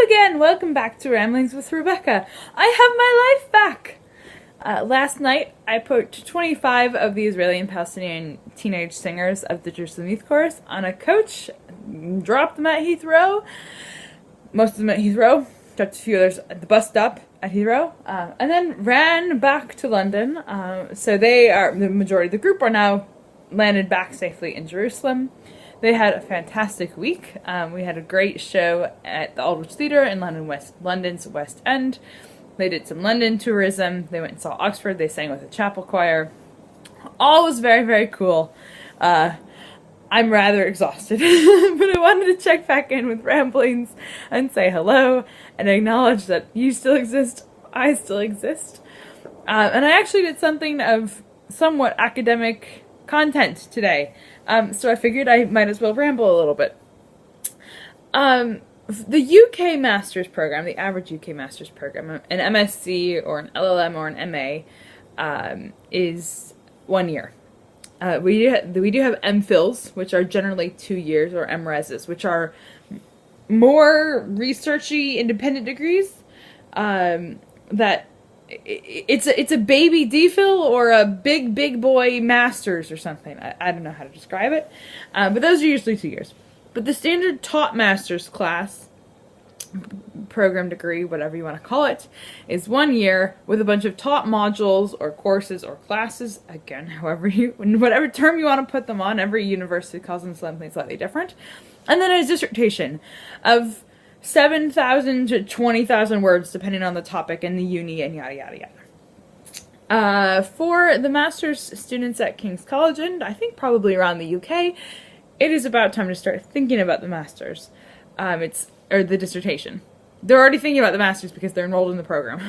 again! Welcome back to Ramblings with Rebecca. I have my life back! Last night, I put 25 of the Israeli and Palestinian teenage singers of the Jerusalem Youth Chorus on a coach, dropped them at Heathrow, most of them at Heathrow, dropped a few others at the bus stop at Heathrow, and then ran back to London. So the majority of the group are now landed back safely in Jerusalem. They had a fantastic week. We had a great show at the Aldwych Theatre in London's West End. They did some London tourism. They went and saw Oxford. They sang with a chapel choir. All was very, very cool. I'm rather exhausted, but I wanted to check back in with Ramblings and say hello and acknowledge that you still exist, I still exist. And I actually did something of somewhat academic content today. So I figured I might as well ramble a little bit. The UK Master's program, the average UK Master's program, an MSc or an LLM or an MA, is 1 year. We do have MPhils, which are generally 2 years, or MReses, which are more researchy, independent degrees. That it's a baby DPhil or a big boy Master's or something. I don't know how to describe it, but those are usually 2 years. But the standard taught Master's class, program degree, whatever you want to call it, is 1 year with a bunch of taught modules or courses or classes. Again, whatever term you want to put them on, every university calls them something slightly different. And then a dissertation of 7,000 to 20,000 words, depending on the topic and the uni and yada yada yada. For the master's students at King's College, and I think probably around the UK, it is about time to start thinking about the master's. Or the dissertation. They're already thinking about the master's because they're enrolled in the program.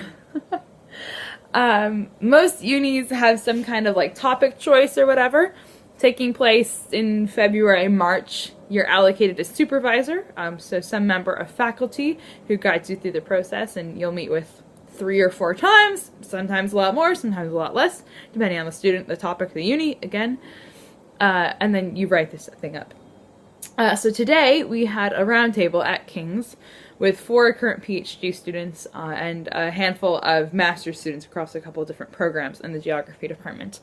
Most unis have some kind of like topic choice or whatever taking place in February, March. You're allocated a supervisor, so some member of faculty who guides you through the process, and you'll meet with 3 or 4 times, sometimes a lot more, sometimes a lot less, depending on the student, the topic, the uni, again. And then you write this thing up. So today we had a roundtable at King's with 4 current PhD students and a handful of master's students across a couple of different programs in the geography department.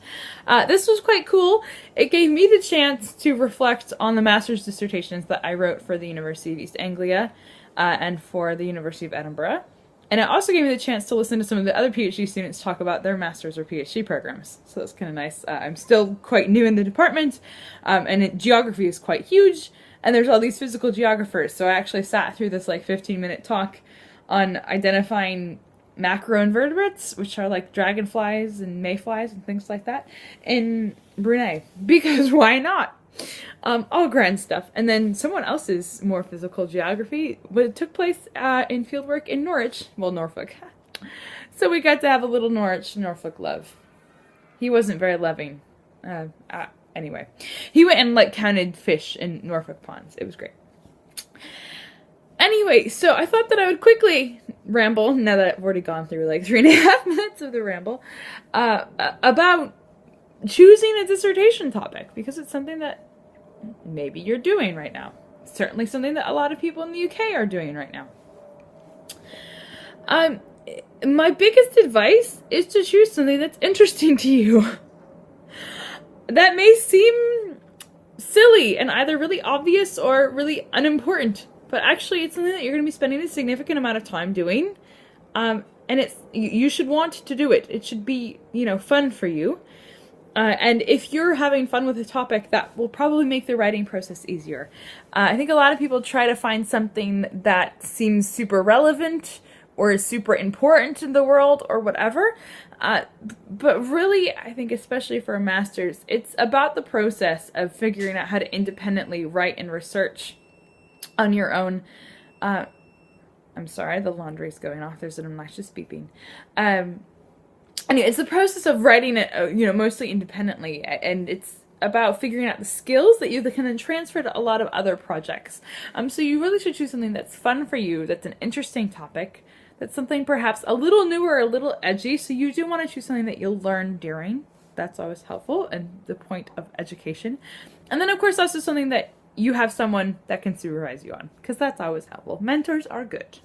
This was quite cool. It gave me the chance to reflect on the master's dissertations that I wrote for the University of East Anglia and for the University of Edinburgh. And it also gave me the chance to listen to some of the other PhD students talk about their master's or PhD programs. So that's kind of nice. I'm still quite new in the department, and geography is quite huge, and there's all these physical geographers. So I actually sat through this like 15-minute talk on identifying macroinvertebrates, which are like dragonflies and mayflies and things like that, in Brunei. Because why not? All grand stuff. And then someone else's more physical geography, but it took place in fieldwork in Norwich, well, Norfolk. So we got to have a little Norfolk love. He wasn't very loving. Anyway, he went and like counted fish in Norfolk ponds. It was great. Anyway, so I thought that I would quickly ramble, now that I've already gone through like 3.5 minutes of the ramble, about choosing a dissertation topic, because it's something that maybe you're doing right now. It's certainly something that a lot of people in the UK are doing right now. My biggest advice is to choose something that's interesting to you. That may seem silly and either really obvious or really unimportant, but actually it's something that you're going to be spending a significant amount of time doing, and you should want to do it. It should be, fun for you. And if you're having fun with a topic, that will probably make the writing process easier. I think a lot of people try to find something that seems super relevant or is super important in the world or whatever. But really, I think especially for a master's, it's about the process of figuring out how to independently write and research on your own. I'm sorry, the laundry's going off. There's an obnoxious beeping. Anyway, it's the process of writing it, mostly independently, and it's about figuring out the skills that you can then transfer to a lot of other projects. So you really should choose something that's fun for you, that's an interesting topic, that's something perhaps a little newer, a little edgy, so you do want to choose something that you'll learn during. That's always helpful and the point of education. And then, of course, also something that you have someone that can supervise you on, because that's always helpful. Mentors are good.